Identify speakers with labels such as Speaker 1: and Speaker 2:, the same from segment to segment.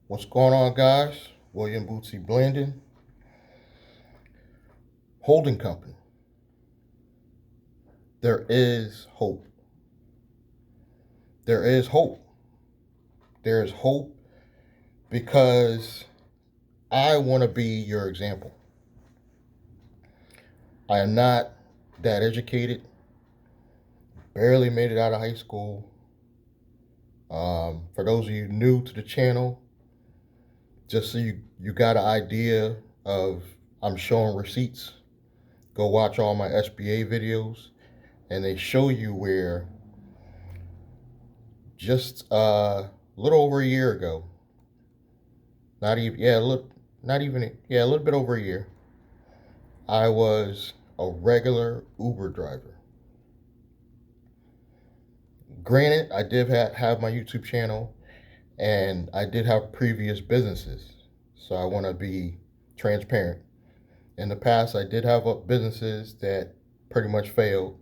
Speaker 1: What's going on, guys? William Bootsy Blandon, holding company. There is hope. There is hope. There is hope because I want to be your example. I am not that educated, barely made it out of high school. For those of you new to the channel, just so you got an idea of, I'm showing receipts. Go watch all my SBA videos, and they show you where just a little over a year ago, a little bit over a year, I was a regular Uber driver. Granted, I did have my YouTube channel, and I did have previous businesses, so I want to be transparent. In the past, I did have businesses that pretty much failed,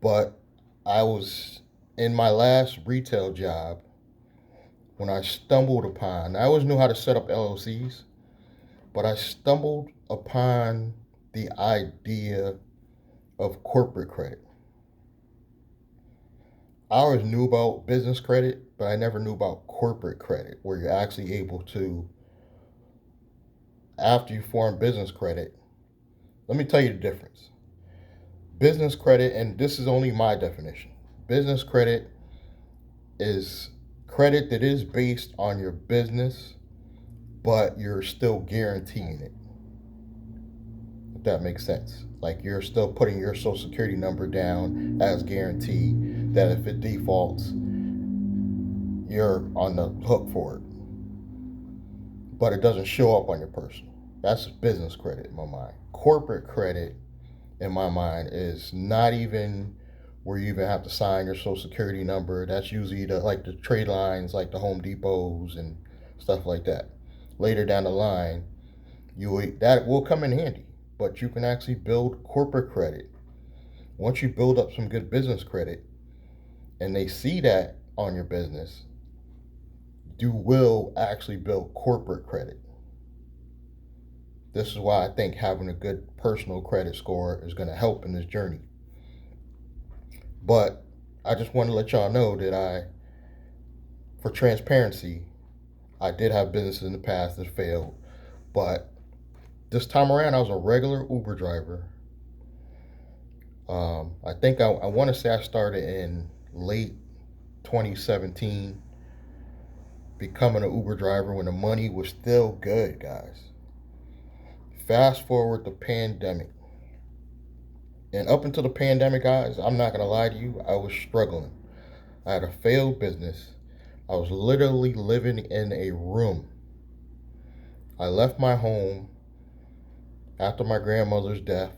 Speaker 1: but I was in my last retail job when I stumbled upon, I always knew how to set up LLCs, but I stumbled upon the idea of corporate credit. I always knew about business credit, but I never knew about corporate credit, where you're actually able to, after you form business credit, let me tell you the difference. Business credit, and this is only my definition, business credit is credit that is based on your business, but you're still guaranteeing it. If that makes sense. Like, you're still putting your social security number down as guarantee that if it defaults, you're on the hook for it. But it doesn't show up on your personal. That's business credit in my mind. Corporate credit in my mind is not even where you even have to sign your social security number. That's usually the trade lines, like the Home Depots and stuff like that. Later down the line, that will come in handy. But you can actually build corporate credit. Once you build up some good business credit, and they see that on your business, you will actually build corporate credit. This is why I think having a good personal credit score is going to help in this journey. But I just want to let y'all know that for transparency, I did have businesses in the past that failed, but this time around, I was a regular Uber driver. I think I want to say I started in late 2017, becoming an Uber driver when the money was still good, guys. Fast forward the pandemic. And up until the pandemic, guys, I'm not going to lie to you, I was struggling. I had a failed business. I was literally living in a room. I left my home after my grandmother's death.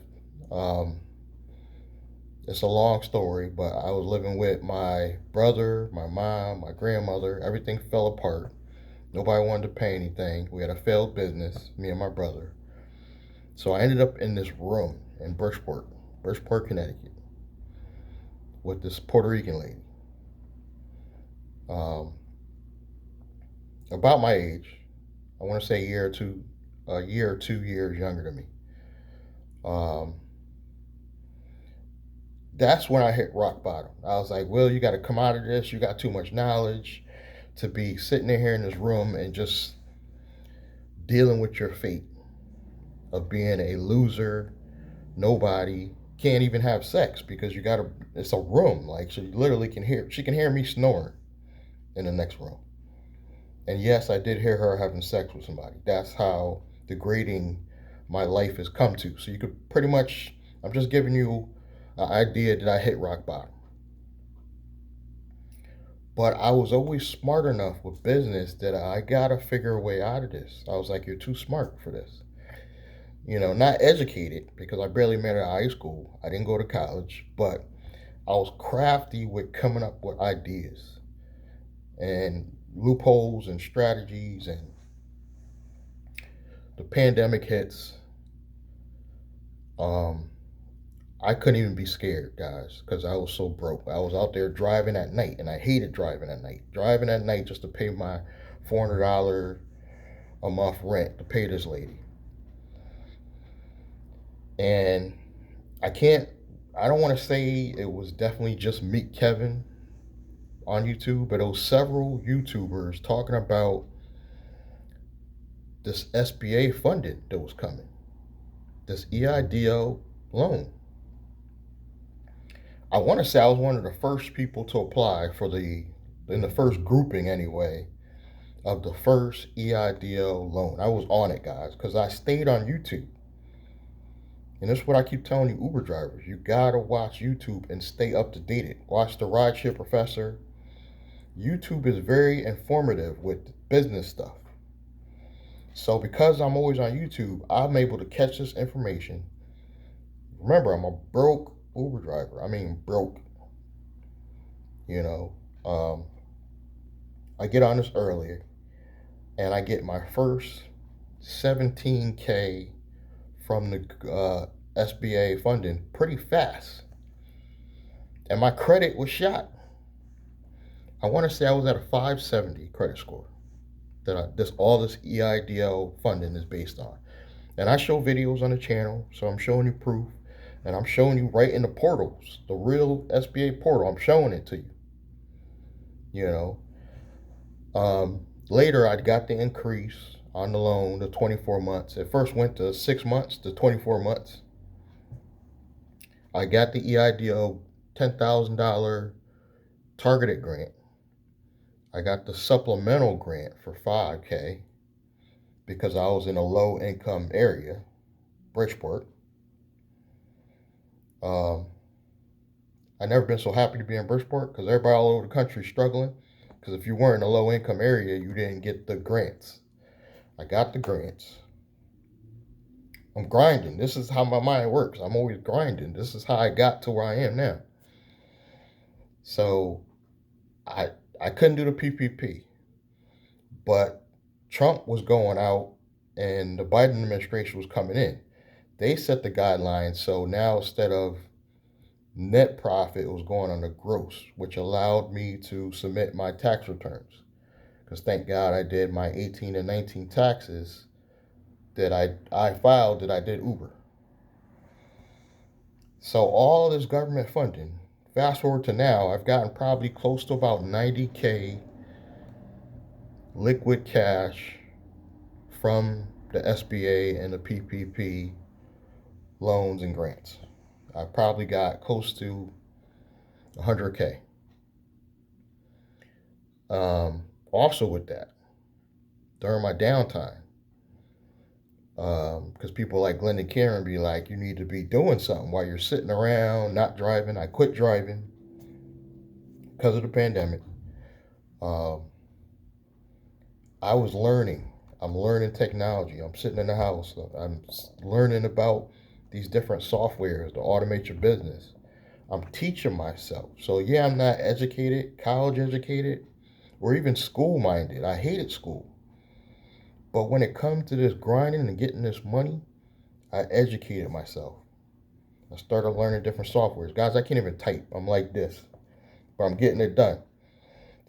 Speaker 1: It's a long story, but I was living with my brother, my mom, my grandmother. Everything fell apart. Nobody wanted to pay anything. We had a failed business, me and my brother. So I ended up in this room in Bridgeport, Connecticut, with this Puerto Rican lady. About my age. I want to say a year or 2 years younger than me. That's when I hit rock bottom. I was like, Will, you got to come out of this. You got too much knowledge to be sitting in here in this room and just dealing with your fate of being a loser, nobody, can't even have sex because it's a room. Like, she literally she can hear me snoring in the next room. And yes, I did hear her having sex with somebody. That's how degrading my life has come to. So you could pretty much, I'm just giving you an idea that I hit rock bottom. But I was always smart enough with business that I gotta figure a way out of this. I was like, you're too smart for this. Not educated because I barely made it out of high school. I didn't go to college, but I was crafty with coming up with ideas and loopholes and strategies. And the pandemic hits. I couldn't even be scared, guys, because I was so broke. I was out there driving at night, and I hated driving at night. Driving at night just to pay my $400 a month rent to pay this lady. And I can't, I don't want to say it was definitely just Meet Kevin on YouTube, but it was several YouTubers talking about this SBA funding that was coming, this EIDL loan. I want to say I was one of the first people to apply for in the first grouping anyway, of the first EIDL loan. I was on it, guys, because I stayed on YouTube. And this is what I keep telling you, Uber drivers. You gotta watch YouTube and stay up to date. Watch the Rideshare Professor. YouTube is very informative with business stuff. So because I'm always on YouTube, I'm able to catch this information. Remember, I'm a broke Uber driver. I mean, broke. You know, I get on this earlier, and I get my first 17K from the SBA funding pretty fast. And my credit was shot. I want to say I was at a 570 credit score that all this EIDL funding is based on. And I show videos on the channel, so I'm showing you proof. And I'm showing you right in the portals, the real SBA portal. I'm showing it to you. You know, later I got the increase on the loan to 24 months. It first went to 6 months to 24 months. I got the EIDL $10,000 targeted grant. I got the supplemental grant for $5K because I was in a low income area, Bridgeport. I've never been so happy to be in Bridgeport because everybody all over the country is struggling. Because if you weren't in a low income area, you didn't get the grants. I got the grants. I'm grinding. This is how my mind works. I'm always grinding. This is how I got to where I am now. So I couldn't do the PPP, but Trump was going out and the Biden administration was coming in. They set the guidelines, so now instead of net profit, it was going on the gross, which allowed me to submit my tax returns. Because thank God I did my 18 and 19 taxes that I filed that I did Uber. So all this government funding, fast forward to now, I've gotten probably close to about 90K liquid cash from the SBA and the PPP loans and grants. I probably got close to 100K. Also with that, during my downtime, because people like Glenn and Karen be like, you need to be doing something while you're sitting around, not driving. I quit driving because of the pandemic. I was learning. I'm learning technology. I'm sitting in the house. I'm learning about these different softwares to automate your business. I'm teaching myself. So yeah, I'm not educated, college educated, or even school minded. I hated school. But when it comes to this grinding and getting this money, I educated myself. I started learning different softwares. Guys, I can't even type. I'm like this, but I'm getting it done.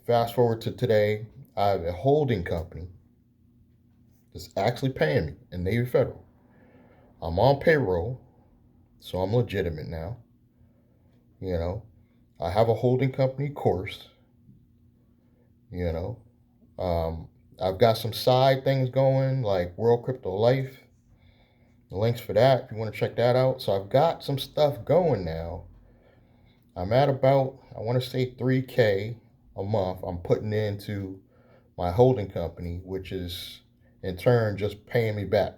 Speaker 1: Fast forward to today, I have a holding company that's actually paying me in Navy Federal. I'm on payroll, so I'm legitimate now. You know, I have a holding company course. You know, I've got some side things going like World Crypto Life. The links for that if you want to check that out. So I've got some stuff going now. I'm at about, I want to say 3K a month I'm putting into my holding company, which is in turn just paying me back.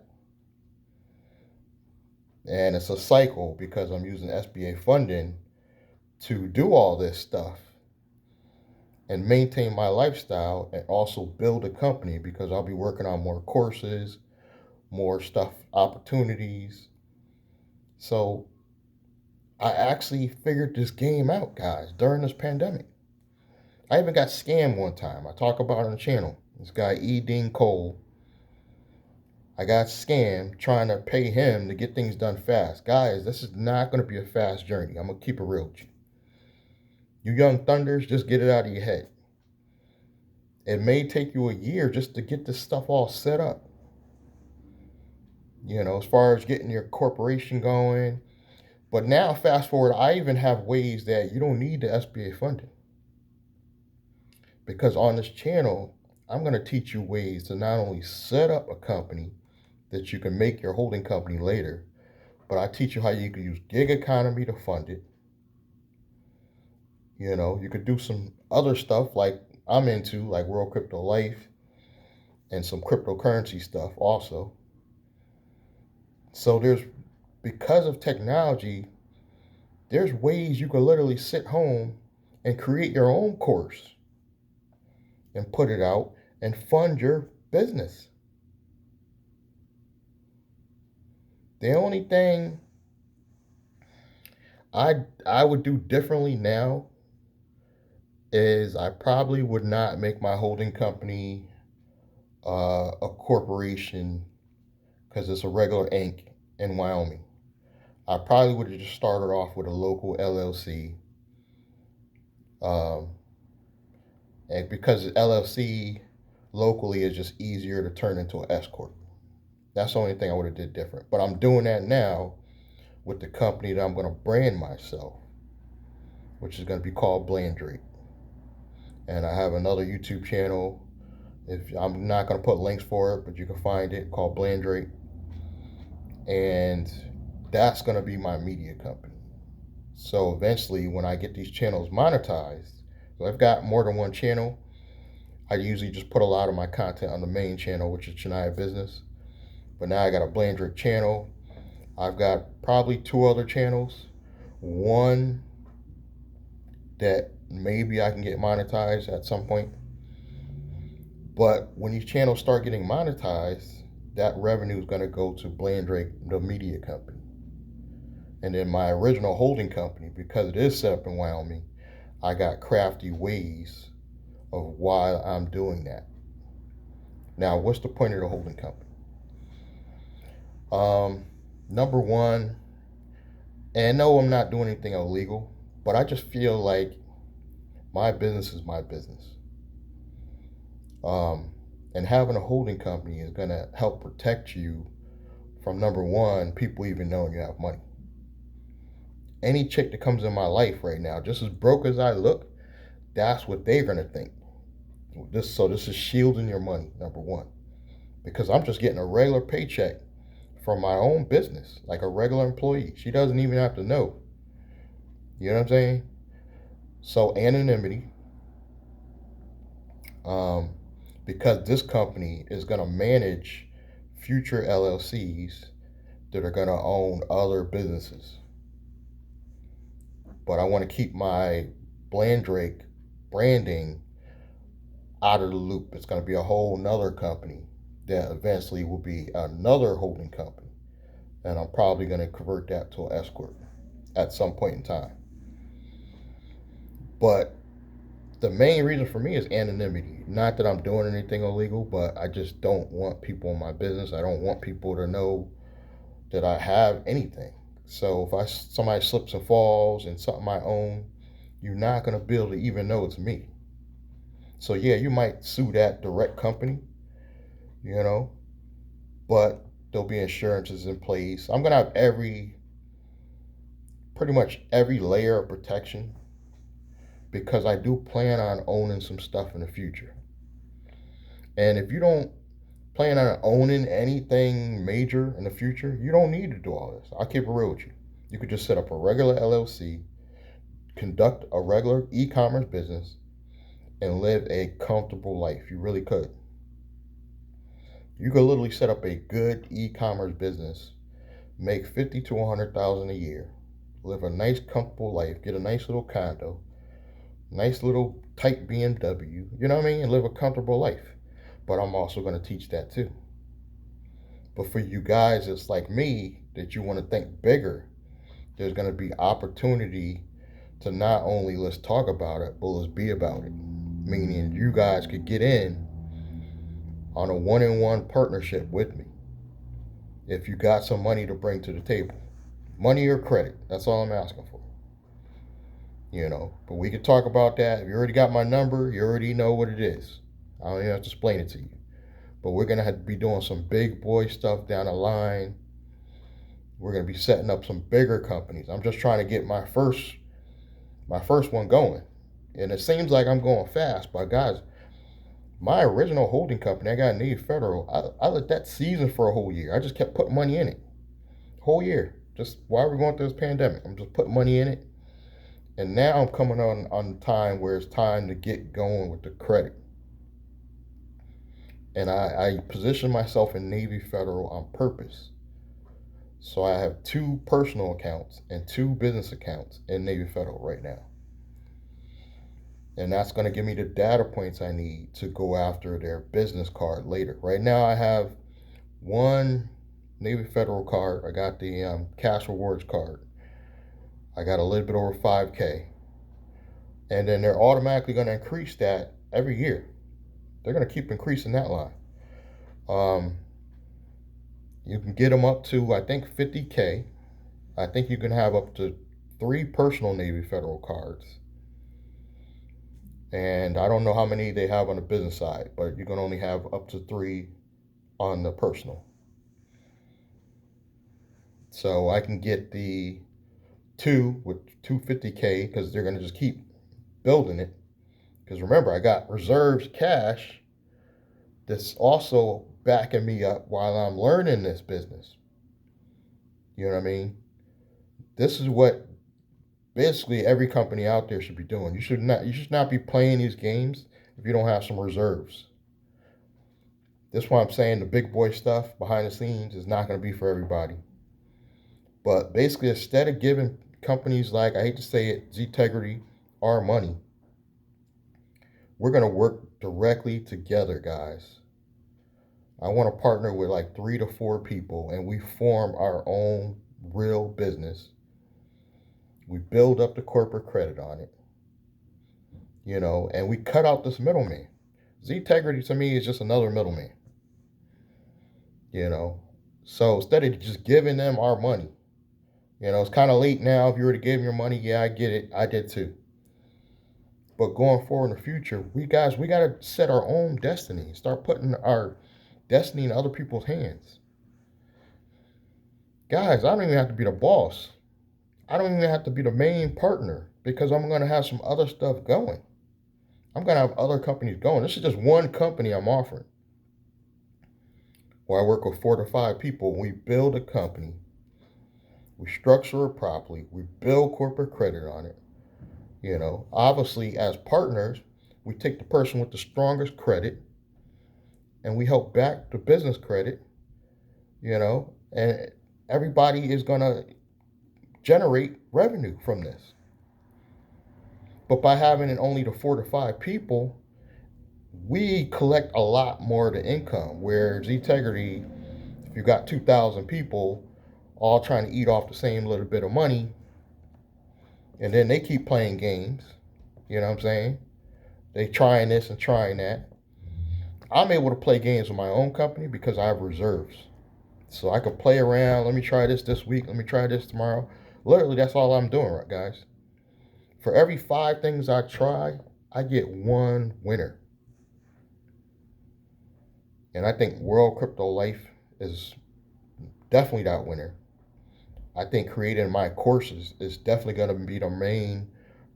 Speaker 1: And it's a cycle because I'm using SBA funding to do all this stuff and maintain my lifestyle and also build a company because I'll be working on more courses, more stuff, opportunities. So I actually figured this game out, guys, during this pandemic. I even got scammed one time. I talk about it on the channel. This guy, E. Dean Cole, I got scammed trying to pay him to get things done fast. Guys, this is not going to be a fast journey. I'm going to keep it real with you. You young thunders, just get it out of your head. It may take you a year just to get this stuff all set up. As far as getting your corporation going. But now, fast forward, I even have ways that you don't need the SBA funding. Because on this channel, I'm going to teach you ways to not only set up a company that you can make your holding company later, but I teach you how you can use gig economy to fund it. You could do some other stuff like I'm into, like World Crypto Life and some cryptocurrency stuff also. So because of technology, there's ways you can literally sit home and create your own course and put it out and fund your business. The only thing I would do differently now is I probably would not make my holding company a corporation because it's a regular Inc. in Wyoming. I probably would have just started off with a local LLC. And because LLC locally is just easier to turn into an S corp. That's the only thing I would have did different. But I'm doing that now with the company that I'm going to brand myself, which is going to be called Blandrake. And I have another YouTube channel. If I'm not going to put links for it, but you can find it, called Blandrake. And that's going to be my media company. So eventually, when I get these channels monetized, so I've got more than one channel. I usually just put a lot of my content on the main channel, which is Chennai Business. But now I got a Blandrake channel. I've got probably 2 other channels. One that maybe I can get monetized at some point. But when these channels start getting monetized, that revenue is going to go to Blandrake, the media company. And then my original holding company, because it is set up in Wyoming, I got crafty ways of why I'm doing that. Now, what's the point of the holding company? Number one, and no, I'm not doing anything illegal, but I just feel like my business is my business. And having a holding company is going to help protect you from, number one, people even knowing you have money. Any chick that comes in my life right now, just as broke as I look, that's what they're going to think. This is shielding your money, number one. Because I'm just getting a regular paycheck from my own business, like a regular employee. She doesn't even have to know. You know what I'm saying? So anonymity. Because this company is going to manage future LLCs that are going to own other businesses. But I want to keep my Blandrake branding out of the loop. It's going to be a whole nother company that eventually will be another holding company. And I'm probably going to convert that to an S corp at some point in time. But the main reason for me is anonymity. Not that I'm doing anything illegal, but I just don't want people in my business. I don't want people to know that I have anything. So if somebody slips and falls in something I own, you're not going to be able to even know it's me. So yeah, you might sue that direct company, but there'll be insurances in place. I'm going to have pretty much every layer of protection, because I do plan on owning some stuff in the future. And if you don't plan on owning anything major in the future, you don't need to do all this. I'll keep it real with you. You could just set up a regular LLC, conduct a regular e-commerce business, and live a comfortable life. You really could. You could literally set up a good e-commerce business, make 50 to 100,000 a year, live a nice comfortable life, get a nice little condo, nice little tight BMW, you know what I mean, and live a comfortable life. But I'm also going to teach that too. But for you guys, it's like me, that you want to think bigger. There's going to be opportunity to not only let's talk about it, but let's be about it. Meaning you guys could get in on a one-on-one partnership with me if you got some money to bring to the table. Money or credit, that's all I'm asking for. But we could talk about that. If you already got my number, you already know what it is. I don't even have to explain it to you. But we're gonna have to be doing some big boy stuff down the line. We're gonna be setting up some bigger companies. I'm just trying to get my first one going. And it seems like I'm going fast, but guys, my original holding company, I got Navy Federal, I let that season for a whole year. I just kept putting money in it. Whole year. Just while we're going through this pandemic. I'm just putting money in it. And now I'm coming on time where it's time to get going with the credit. And I position myself in Navy Federal on purpose. So I have 2 personal accounts and 2 business accounts in Navy Federal right now. And that's going to give me the data points I need to go after their business card later. Right now I have one Navy Federal card. I got the cash rewards card. I got a little bit over 5K. And then they're automatically going to increase that every year. They're going to keep increasing that line. You can get them up to, I think, 50K. I think you can have up to 3 personal Navy Federal cards. And I don't know how many they have on the business side, but you can only have up to 3 on the personal. So I can get the 2 with 250K because they're going to just keep building it. Because remember, I got reserves cash that's also backing me up while I'm learning this business. You know what I mean? This is what basically every company out there should be doing. You should not be playing these games if you don't have some reserves. This is why I'm saying the big boy stuff behind the scenes is not going to be for everybody. But basically, instead of giving companies like, I hate to say it, Ztegrity our money, we're going to work directly together, guys. I want to partner with like 3 to 4 people and we form our own real business. We build up the corporate credit on it, and we cut out this middleman. Ztegrity to me is just another middleman, you know. So instead of just giving them our money, it's kind of late now. If you were to give them your money, yeah, I get it. I did too. But going forward in the future, we got to set our own destiny. Start putting our destiny in other people's hands. Guys, I don't even have to be the boss. I don't even have to be the main partner because I'm going to have some other stuff going. I'm going to have other companies going. This is just one company I'm offering. Where I work with 4 to 5 people. We build a company. We structure it properly. We build corporate credit on it. Obviously, as partners, we take the person with the strongest credit and we help back the business credit, and everybody is going to generate revenue from this. But by having it only to 4 to 5 people, we collect a lot more of the income. Where Ztegrity, if you got 2,000 people all trying to eat off the same little bit of money, and then they keep playing games, you know what I'm saying? They trying this and trying that. I'm able to play games with my own company because I have reserves. So I could play around. Let me try this week. Let me try this tomorrow. Literally, that's all I'm doing, right, guys? For every 5 things I try, I get 1 winner. And I think World Crypto Life is definitely that winner. I think creating my courses is definitely going to be the main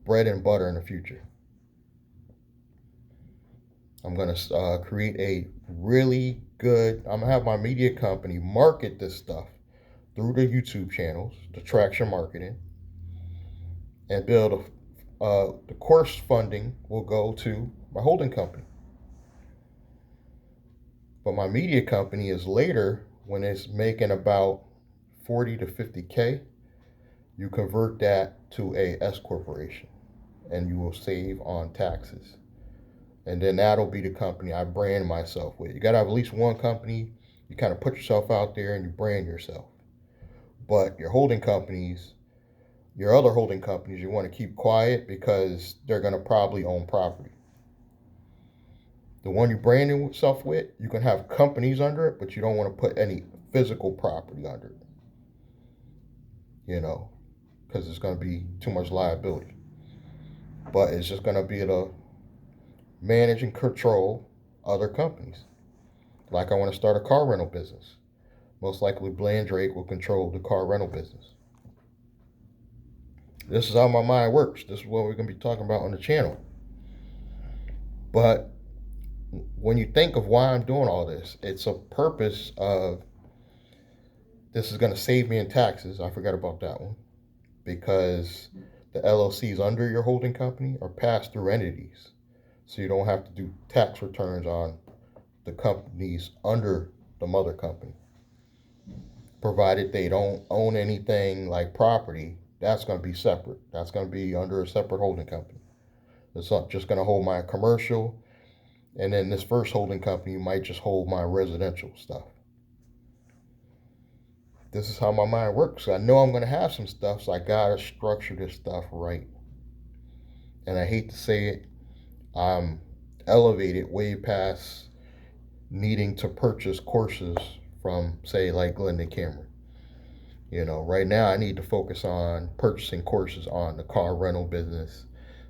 Speaker 1: bread and butter in the future. I'm going to create a really good, I'm going to have my media company market this stuff through the YouTube channels, the traction marketing, and build the course funding will go to my holding company. But my media company is later, when it's making about 40 to 50K, you convert that to a S corporation and you will save on taxes. And then that'll be the company I brand myself with. You got to have at least one company. You kind of put yourself out there and you brand yourself. But your holding companies, your other holding companies, you want to keep quiet because they're going to probably own property. The one you brand yourself with, you can have companies under it, but you don't want to put any physical property under it. Because it's going to be too much liability. But it's just going to be able to manage and control other companies. Like I want to start a car rental business. Most likely Blandrake will control the car rental business. This is how my mind works. This is what we're going to be talking about on the channel. But when you think of why I'm doing all this, it's a purpose of this is going to save me in taxes. I forgot about that one. Because the LLCs under your holding company are pass-through entities. So you don't have to do tax returns on the companies under the mother company. Provided they don't own anything like property, that's going to be separate. That's going to be under a separate holding company. It's not just going to hold my commercial, and then this first holding company might just hold my residential stuff. This is how my mind works. I know I'm going to have some stuff, so I got to structure this stuff right. And I hate to say it, I'm elevated way past needing to purchase courses from, say, like Glendon Cameron. You know, right now I need to focus on purchasing courses on the car rental business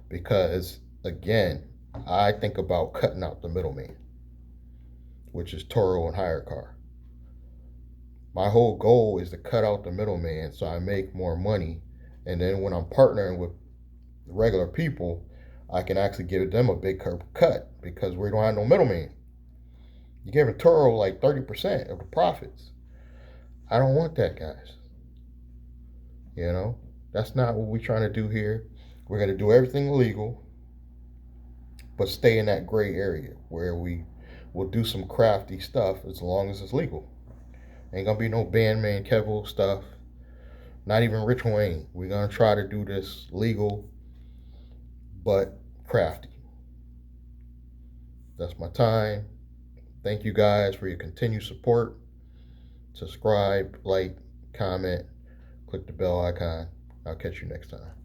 Speaker 1: because, again, I think about cutting out the middleman, which is Toro and Hire Car. My whole goal is to cut out the middleman so I make more money. And then when I'm partnering with regular people, I can actually give them a big cut because we don't have no middleman. You're giving Toro like 30% of the profits. I don't want that, guys. You know, that's not what we're trying to do here. We're going to do everything legal, but stay in that gray area where we will do some crafty stuff as long as it's legal. Ain't going to be no Bandman Kevo stuff. Not even Rich Wayne. We're going to try to do this legal, but crafty. That's my time. Thank you guys for your continued support. Subscribe, like, comment, click the bell icon. I'll catch you next time.